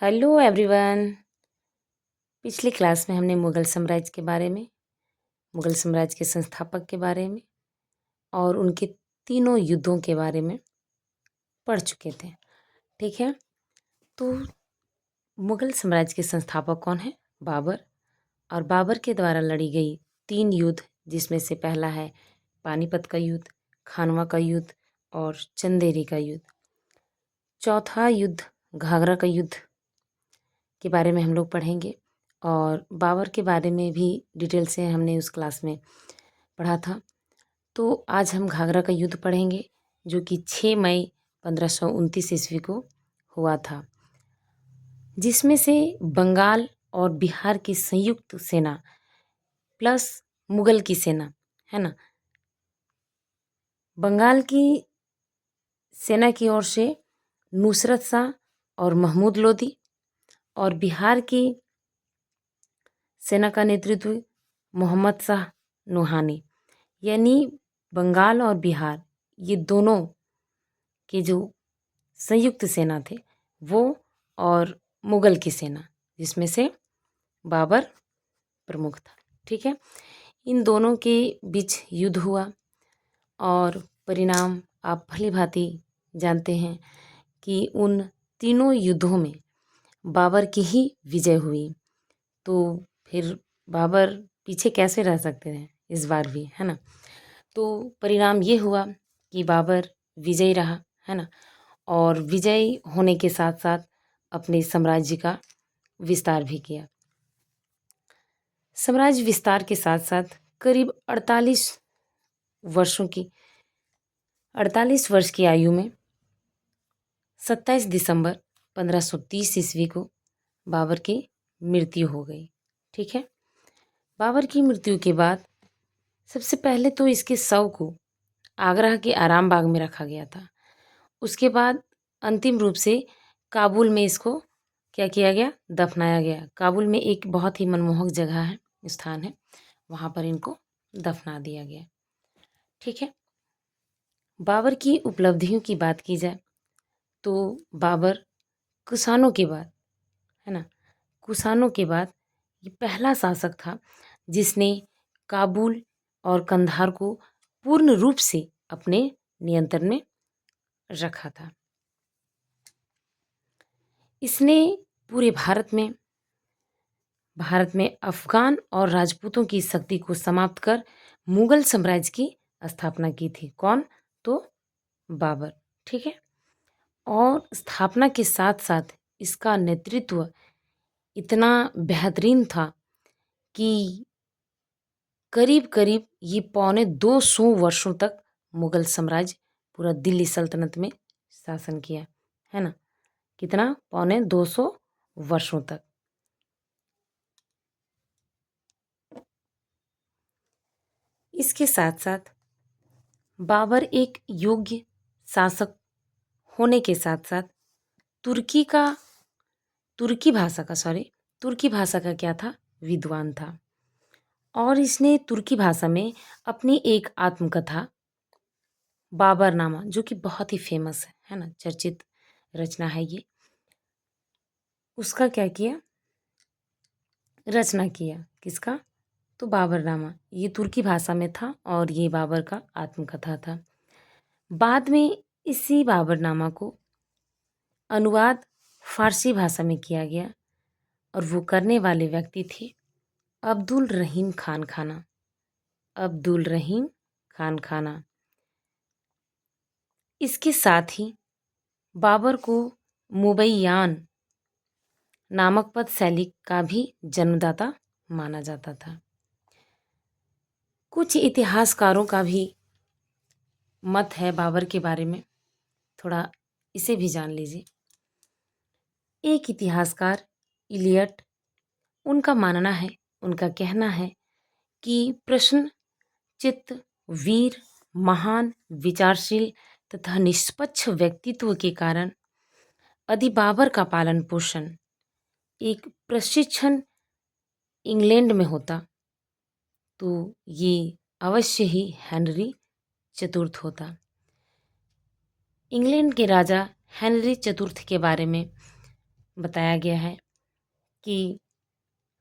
Hello everyone. पिछली class में हमने मुग़ल साम्राज्य के बारे में, मुग़ल साम्राज्य के संस्थापक के बारे में और उनके तीनों युद्धों के बारे में पढ़ चुके थे। ठीक है, तो मुग़ल साम्राज्य के संस्थापक कौन है? बाबर। और बाबर के द्वारा लड़ी गई 3 युद्ध, जिसमें से पहला है पानीपत का युद्ध, खानवा का युद्ध और चंदेरी का युद्ध। चौथा युद्ध घाघरा का युद्ध के बारे में हम लोग पढ़ेंगे और बाबर के बारे में भी डिटेल से हमने उस क्लास में पढ़ा था। तो आज हम घाघरा का युद्ध पढ़ेंगे, जो कि 6 मई 1529 ईस्वी को हुआ था, जिसमें से बंगाल और बिहार की संयुक्त सेना प्लस मुग़ल की सेना, है ना, बंगाल की सेना की ओर से नुसरत शाह और महमूद लोदी और बिहार की सेना का नेतृत्व मोहम्मद शाह नूहानी, यानी बंगाल और बिहार ये दोनों के जो संयुक्त सेना थे वो, और मुग़ल की सेना जिसमें से बाबर प्रमुख था। ठीक है, इन दोनों के बीच युद्ध हुआ और परिणाम आप भली भांति जानते हैं कि उन तीनों युद्धों में बाबर की ही विजय हुई। तो फिर बाबर पीछे कैसे रह सकते हैं इस बार भी, है ना। तो परिणाम ये हुआ कि बाबर विजयी रहा, है ना, और विजयी होने के साथ साथ अपने साम्राज्य का विस्तार भी किया। साम्राज्य विस्तार के साथ साथ करीब 48 वर्ष की आयु में 27 दिसंबर 1530 ईस्वी को बाबर की मृत्यु हो गई। ठीक है, बाबर की मृत्यु के बाद सबसे पहले तो इसके शव को आगरा के आराम बाग में रखा गया था। उसके बाद अंतिम रूप से काबुल में इसको क्या किया गया? दफनाया गया। काबुल में एक बहुत ही मनमोहक जगह है, स्थान है, वहाँ पर इनको दफना दिया गया। ठीक है, बाबर की उपलब्धियों की बात की जाए तो बाबर कुषाणों के बाद, है ना, कुषाणों के बाद ये पहला शासक था जिसने काबुल और कंधार को पूर्ण रूप से अपने नियंत्रण में रखा था। इसने पूरे भारत में अफगान और राजपूतों की शक्ति को समाप्त कर मुगल साम्राज्य की स्थापना की थी। कौन? तो बाबर। ठीक है, और स्थापना के साथ साथ इसका नेतृत्व इतना बेहतरीन था कि करीब करीब ये 250 वर्षों तक मुगल साम्राज्य पूरा दिल्ली सल्तनत में शासन किया, है ना। कितना? 250 वर्षों तक। इसके साथ साथ बाबर एक योग्य शासक होने के साथ साथ तुर्की भाषा का क्या था? विद्वान था। और इसने तुर्की भाषा में अपनी एक आत्मकथा बाबरनामा, जो कि बहुत ही फेमस है ना, चर्चित रचना है ये, उसका क्या किया? रचना किया। किसका? तो बाबरनामा। ये तुर्की भाषा में था और ये बाबर का आत्मकथा था। बाद में इसी बाबरनामा को अनुवाद फारसी भाषा में किया गया और वो करने वाले व्यक्ति थे अब्दुल रहीम खान खाना। इसके साथ ही बाबर को मुबैयान नामक पद शैली का भी जन्मदाता माना जाता था। कुछ इतिहासकारों का भी मत है बाबर के बारे में, थोड़ा इसे भी जान लीजिए। एक इतिहासकार इलियट, उनका कहना है कि प्रश्न चित्त, वीर, महान, विचारशील तथा निष्पक्ष व्यक्तित्व के कारण यदि बाबर का पालन पोषण एक प्रशिक्षण इंग्लैंड में होता तो ये अवश्य ही हेनरी चतुर्थ होता। इंग्लैंड के राजा हेनरी चतुर्थ के बारे में बताया गया है कि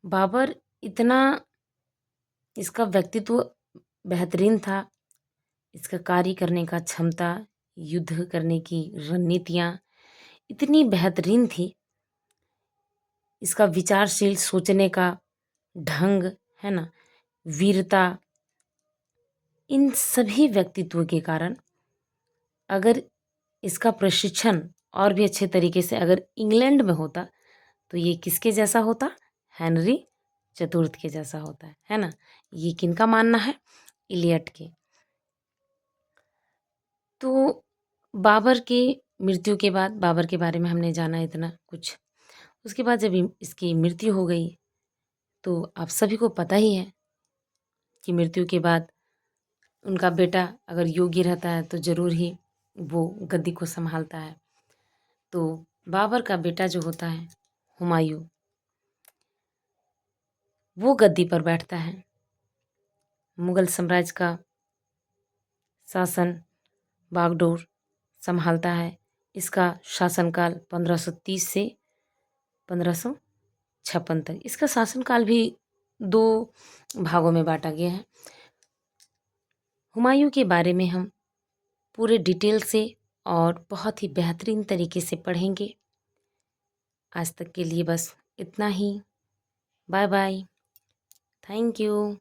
बाबर इतना, इसका व्यक्तित्व बेहतरीन था, इसका कार्य करने का क्षमता, युद्ध करने की रणनीतियाँ इतनी बेहतरीन थी, इसका विचारशील सोचने का ढंग, है ना, वीरता, इन सभी व्यक्तित्व के कारण अगर इसका प्रशिक्षण और भी अच्छे तरीके से अगर इंग्लैंड में होता तो ये किसके जैसा होता? हेनरी चतुर्थ के जैसा होता है ना। ये किनका मानना है? इलियट के। तो बाबर की मृत्यु के बाद, बाबर के बारे में हमने जाना इतना कुछ, उसके बाद जब इसकी मृत्यु हो गई तो आप सभी को पता ही है कि मृत्यु के बाद उनका बेटा अगर योग्य रहता है तो ज़रूर ही वो गद्दी को संभालता है। तो बाबर का बेटा जो होता है हुमायूं, वो गद्दी पर बैठता है, मुग़ल साम्राज्य का शासन बागडोर संभालता है। इसका शासनकाल 1530 से 1556 तक। इसका शासनकाल भी 2 भागों में बाँटा गया है। हुमायूं के बारे में हम पूरे डिटेल से और बहुत ही बेहतरीन तरीके से पढ़ेंगे। आज तक के लिए बस इतना ही। Bye bye. Thank you.